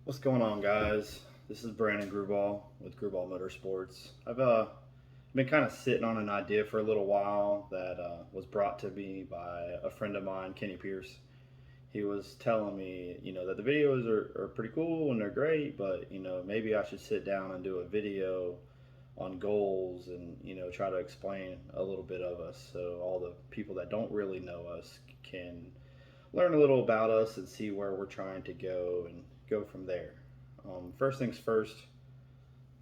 What's going on, guys? This is Brandon Grubaugh with Grubaugh Motorsports. I've been kind of sitting on an idea for a little while that was brought to me by a friend of mine, Kenny Pierce. He was telling me, that the videos are pretty cool and they're great, but maybe I should sit down and do a video on goals and try to explain a little bit of us so all the people that don't really know us can learn a little about us and see where we're trying to go and go from there. First things first,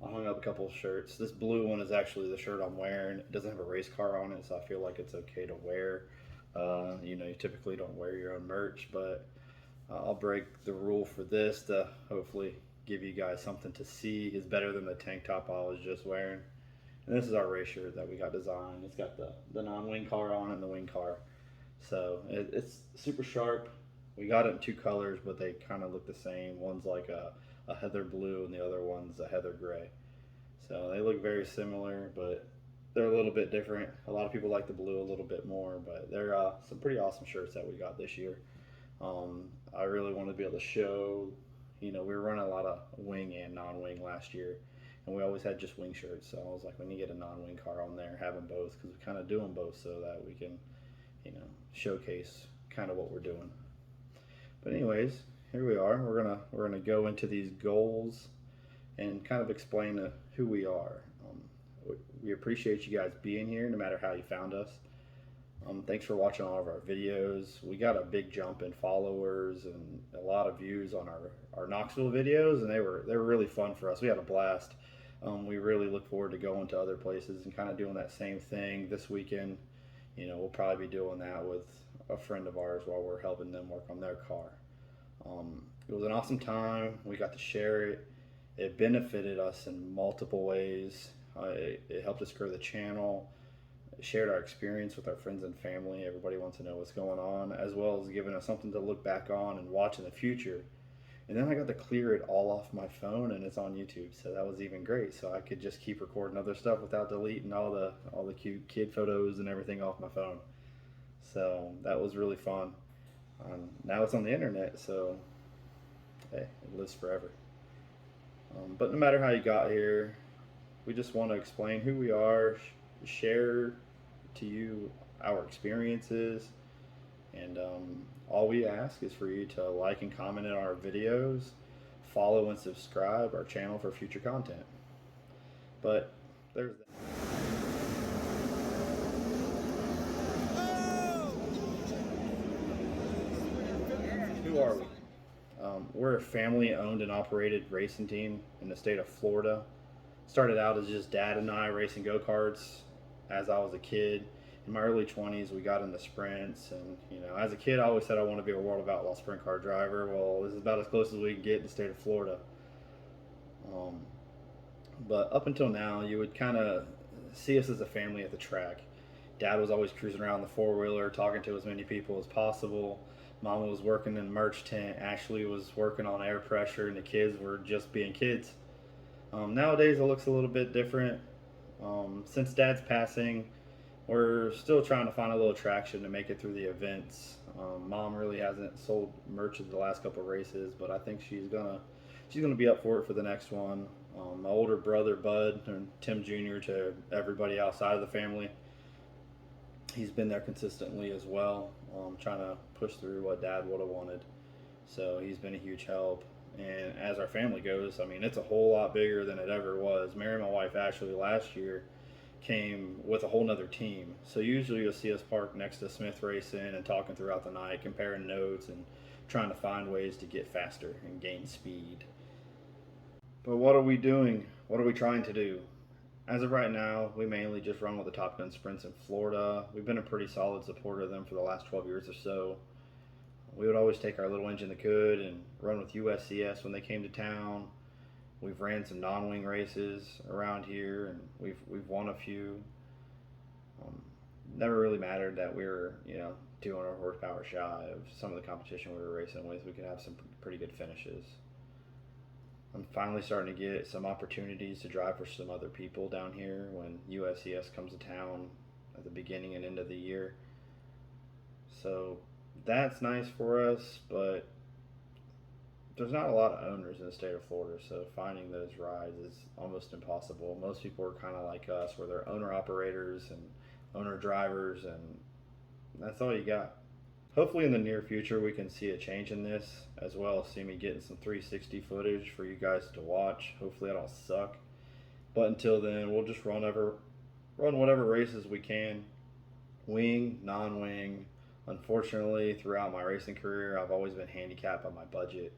I hung up a couple of shirts. This blue one is actually the shirt I'm wearing. It doesn't have a race car on it, so I feel like it's okay to wear. You typically don't wear your own merch, but I'll break the rule for this to hopefully give you guys something to see. It's better than the tank top I was just wearing. And this is our race shirt that we got designed. It's got the non-wing car on it and the wing car. So it's super sharp. We got it in two colors, but they kind of look the same. One's like a heather blue and the other one's a heather gray. So they look very similar, but they're a little bit different. A lot of people like the blue a little bit more, but they're some pretty awesome shirts that we got this year. I really want to be able to show, we were running a lot of wing and non-wing last year, and we always had just wing shirts. So I was like, we need to get a non-wing car on there, have them both, because we kind of do them both so that we can, showcase kind of what we're doing. But anyways, here we are. We're gonna go into these goals and kind of explain who we are. We appreciate you guys being here, no matter how you found us. Thanks for watching all of our videos. We got a big jump in followers and a lot of views on our Knoxville videos, and they were really fun for us. We had a blast. We really look forward to going to other places and kind of doing that same thing this weekend. We'll probably be doing that with a friend of ours while we're helping them work on their car. It was an awesome time. We got to share it. It benefited us in multiple ways. It helped us grow the channel. It shared our experience with our friends and family. Everybody wants to know what's going on, as well as giving us something to look back on and watch in the future. And then I got to clear it all off my phone, and it's on YouTube, so that was even great. So I could just keep recording other stuff without deleting all the cute kid photos and everything off my phone. So that was really fun. Now it's on the internet, so hey, it lives forever. But no matter how you got here, we just want to explain who we are, share to you our experiences, and all we ask is for you to like and comment on our videos, follow and subscribe our channel for future content. But there's that. Who are we? We're a family owned and operated racing team in the state of Florida. Started out as just dad and I racing go-karts as I was a kid. In my early 20s, we got into sprints, and as a kid, I always said I want to be a World of Outlaw sprint car driver. Well, this is about as close as we can get in the state of Florida. But up until now, you would kind of see us as a family at the track. Dad was always cruising around the four-wheeler, talking to as many people as possible. Mama was working in the merch tent. Ashley was working on air pressure, and the kids were just being kids. Nowadays, it looks a little bit different. Since Dad's passing, we're still trying to find a little traction to make it through the events. Mom really hasn't sold merch at the last couple of races, but I think she's gonna be up for it for the next one. My older brother Bud and Tim Jr. to everybody outside of the family, he's been there consistently as well, trying to push through what Dad would have wanted. So he's been a huge help. And as our family goes, I mean, it's a whole lot bigger than it ever was. Mary, my wife, Ashley, last year came with a whole nother team. So usually you'll see us parked next to Smith Racing and talking throughout the night, comparing notes and trying to find ways to get faster and gain speed. But what are we doing? What are we trying to do? As of right now, we mainly just run with the Top Gun Sprints in Florida. We've been a pretty solid supporter of them for the last 12 years or so. We would always take our little engine that could and run with USCS when they came to town. We've ran some non-wing races around here, and we've won a few. Never really mattered that we were 200 horsepower shy of some of the competition we were racing with. We could have some pretty good finishes. I'm finally starting to get some opportunities to drive for some other people down here when USCS comes to town at the beginning and end of the year. So that's nice for us, but there's not a lot of owners in the state of Florida, so finding those rides is almost impossible. Most people are kind of like us, where they're owner operators and owner drivers, and that's all you got. Hopefully, in the near future, we can see a change in this, as well as see me getting some 360 footage for you guys to watch. Hopefully, I don't suck. But until then, we'll just run whatever races we can, wing, non-wing. Unfortunately, throughout my racing career, I've always been handicapped by my budget.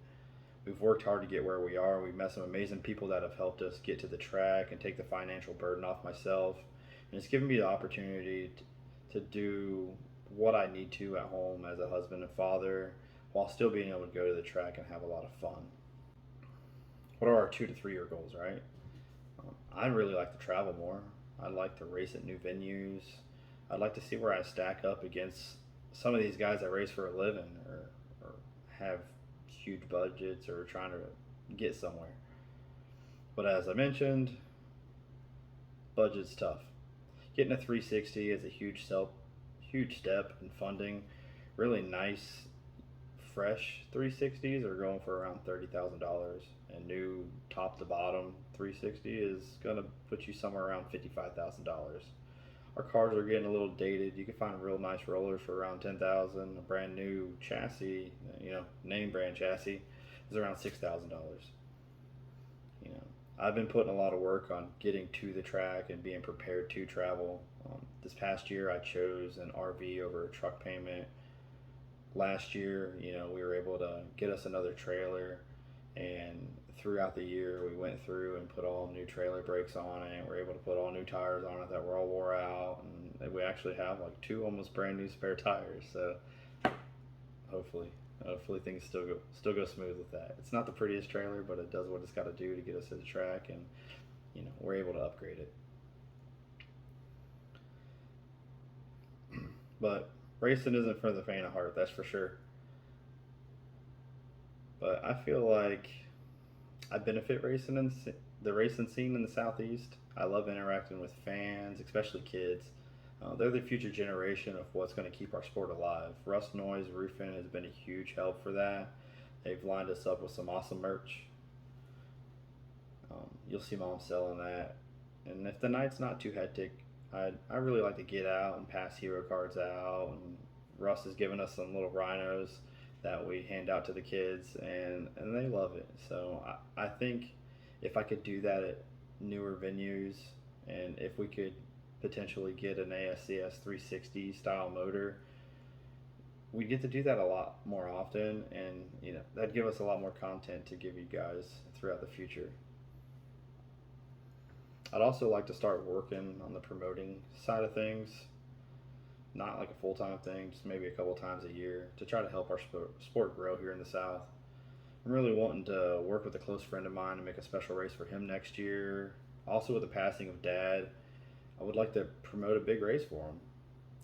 We've worked hard to get where we are. We've met some amazing people that have helped us get to the track and take the financial burden off myself. And it's given me the opportunity to do what I need to at home as a husband and father, while still being able to go to the track and have a lot of fun. What are our 2 to 3 year goals, right? I'd really like to travel more. I'd like to race at new venues. I'd like to see where I stack up against some of these guys that race for a living, or have huge budgets, or trying to get somewhere. But as I mentioned, budget's tough. Getting a 360 is a huge step in funding. Really nice, fresh 360s are going for around $30,000, and new top to bottom 360 is gonna put you somewhere around $55,000. Our cars are getting a little dated. You can find real nice rollers for around 10,000. A brand new chassis, name brand chassis, is around $6,000. You know, I've been putting a lot of work on getting to the track and being prepared to travel. This past year, I chose an RV over a truck payment. Last year, we were able to get us another trailer, and throughout the year, we went through and put all new trailer brakes on it. We're able to put all new tires on it that were all wore out, and we actually have like 2 almost brand new spare tires. So hopefully things still go smooth with that. It's not the prettiest trailer, but it does what it's got to do to get us to the track, and we're able to upgrade it. But racing isn't for the faint of heart, that's for sure. But I feel like I benefit the racing scene in the Southeast. I love interacting with fans, especially kids. They're the future generation of what's going to keep our sport alive. Rust Noise Roofing has been a huge help for that. They've lined us up with some awesome merch. You'll see Mom selling that. And if the night's not too hectic, I really like to get out and pass hero cards out. And Russ has given us some little rhinos that we hand out to the kids, and they love it. So I think if I could do that at newer venues, and if we could potentially get an ASCS 360 style motor, we'd get to do that a lot more often, and that'd give us a lot more content to give you guys throughout the future. I'd also like to start working on the promoting side of things, not like a full-time thing, just maybe a couple times a year, to try to help our sport grow here in the South. I'm really wanting to work with a close friend of mine and make a special race for him next year. Also, with the passing of Dad, I would like to promote a big race for him.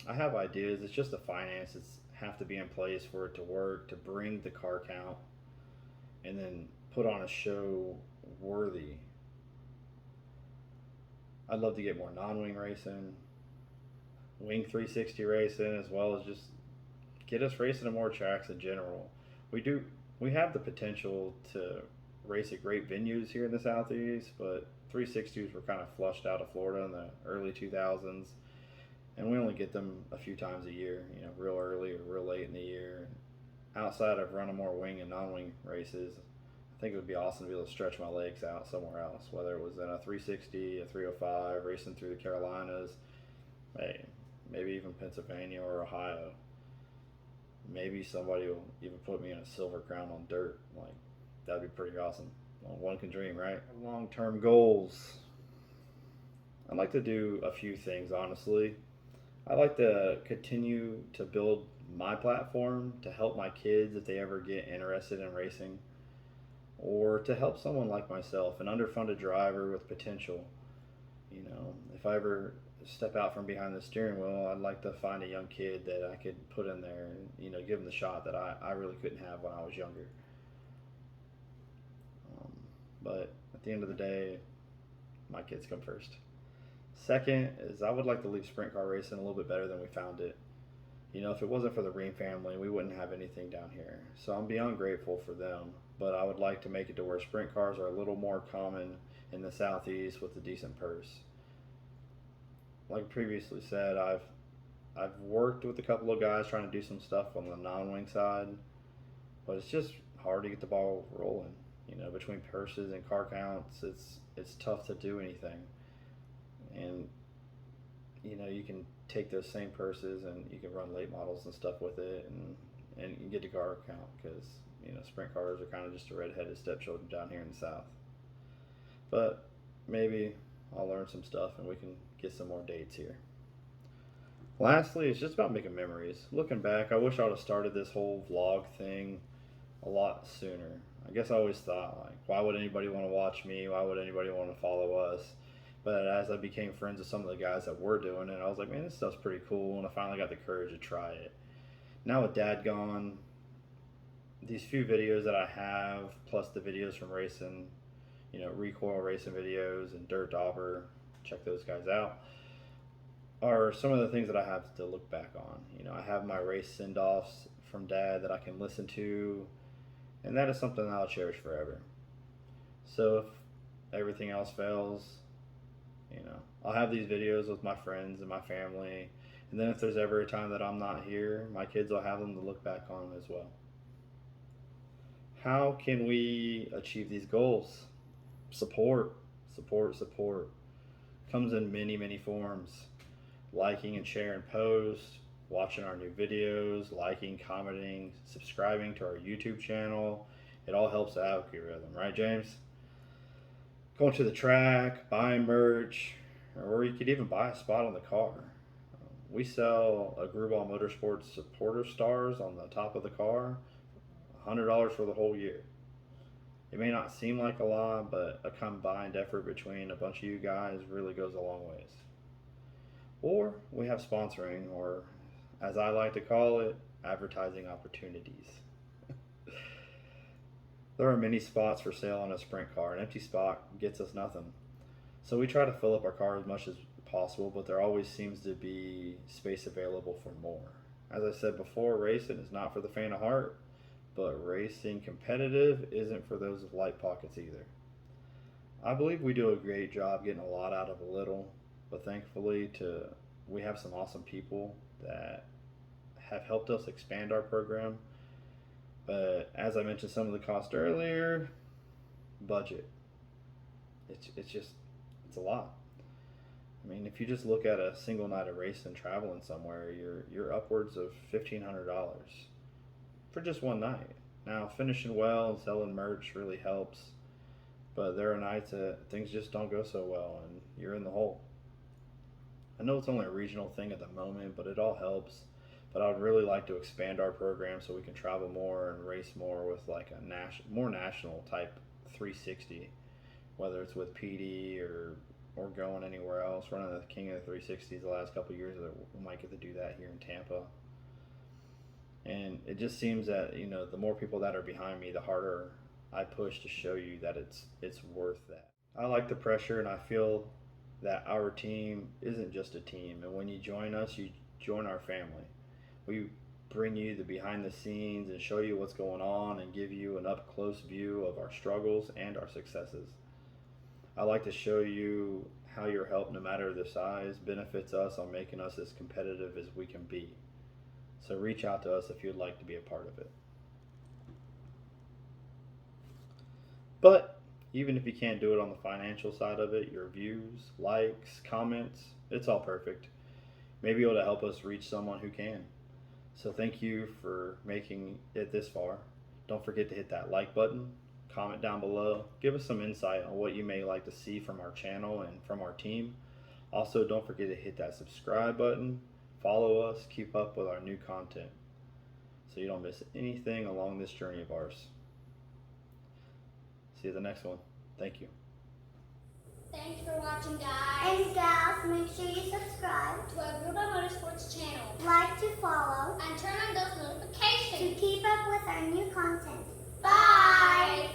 I have ideas, it's just the finances have to be in place for it to work, to bring the car count, and then put on a show worthy. I'd love to get more non-wing racing, wing 360 racing, as well as just get us racing at more tracks in general. We have the potential to race at great venues here in the Southeast, but 360s were kind of flushed out of Florida in the early 2000s, and we only get them a few times a year, real early or real late in the year. Outside of running more wing and non-wing races, I think it would be awesome to be able to stretch my legs out somewhere else, whether it was in a 360, a 305, racing through the Carolinas, maybe even Pennsylvania or Ohio. Maybe somebody will even put me in a silver crown on dirt. That'd be pretty awesome. Well, one can dream, right? Long-term goals. I'd like to do a few things, honestly. I'd like to continue to build my platform to help my kids if they ever get interested in racing, or to help someone like myself, an underfunded driver with potential. If I ever step out from behind the steering wheel, I'd like to find a young kid that I could put in there and give them the shot that I really couldn't have when I was younger. But at the end of the day, my kids come first. Second is I would like to leave sprint car racing a little bit better than we found it. If it wasn't for the Ream family, we wouldn't have anything down here. So I'm beyond grateful for them. but I would like to make it to where sprint cars are a little more common in the southeast with a decent purse. Like previously said, I've worked with a couple of guys trying to do some stuff on the non-wing side, but it's just hard to get the ball rolling. You know, between purses and car counts, it's tough to do anything. And you know, you can take those same purses and you can run late models and stuff with it, and you get the car count because you know sprint cars are kind of just a redheaded stepchildren down here in the south. But maybe I'll learn some stuff and we can get some more dates here. Lastly, it's just about making memories. Looking back, I wish I would have started this whole vlog thing a lot sooner. I guess I always thought, like, why would anybody want to watch me? Why would anybody want to follow us? But as I became friends with some of the guys that were doing it, I was like, man, this stuff's pretty cool, and I finally got the courage to try it. Now with Dad gone, these few videos that I have, plus the videos from racing, you know, recoil racing videos and Dirt Dauber, check those guys out, are some of the things that I have to look back on. You know, I have my race send-offs from Dad that I can listen to, and that is something that I'll cherish forever. So if everything else fails, you know, I'll have these videos with my friends and my family, and then if there's ever a time that I'm not here, my kids will have them to look back on as well. How can we achieve these goals? Support. Comes in many forms. Liking and sharing posts, watching our new videos, liking, commenting, subscribing to our YouTube channel. It all helps the algorithm, right, James? Going to the track, buying merch, or you could even buy a spot on the car. We sell a Grubaugh Motorsports supporter stars on the top of the car, $100 for the whole year. It may not seem like a lot, but a combined effort between a bunch of you guys really goes a long ways. Or we have sponsoring, or as I like to call it, advertising opportunities. There are many spots for sale on a sprint car. An empty spot gets us nothing. So we try to fill up our car as much as possible, but there always seems to be space available for more. As I said before, racing is not for the faint of heart, but racing competitive isn't for those with light pockets either. I believe we do a great job getting a lot out of a little, but thankfully we have some awesome people that have helped us expand our program. But as I mentioned some of the cost earlier, budget. It's a lot. I mean, if you just look at a single night of racing traveling somewhere, you're upwards of $1,500 for just one night. Now, finishing well and selling merch really helps, but there are nights that things just don't go so well and you're in the hole. I know it's only a regional thing at the moment, but it all helps. But I would really like to expand our program so we can travel more and race more with like a more national type 360, whether it's with PD or going anywhere else. Running the King of the 360s the last couple of years, we might get to do that here in Tampa. And it just seems that, you know, the more people that are behind me, the harder I push to show you that it's worth that. I like the pressure, and I feel that our team isn't just a team. And when you join us, you join our family. We bring you the behind the scenes and show you what's going on and give you an up close view of our struggles and our successes. I like to show you how your help, no matter the size, benefits us on making us as competitive as we can be. So reach out to us if you'd like to be a part of it. But even if you can't do it on the financial side of it, your views, likes, comments, it's all perfect. Maybe it'll help us reach someone who can. So thank you for making it this far. Don't forget to hit that like button, comment down below, give us some insight on what you may like to see from our channel and from our team. Also, don't forget to hit that subscribe button, follow us, keep up with our new content so you don't miss anything along this journey of ours. See you at the next one. Thank you. Thanks for watching, guys. And gals, make sure you subscribe To our Grubaugh Motorsports channel. like to follow And turn on those notifications. to keep up with our new content. Bye.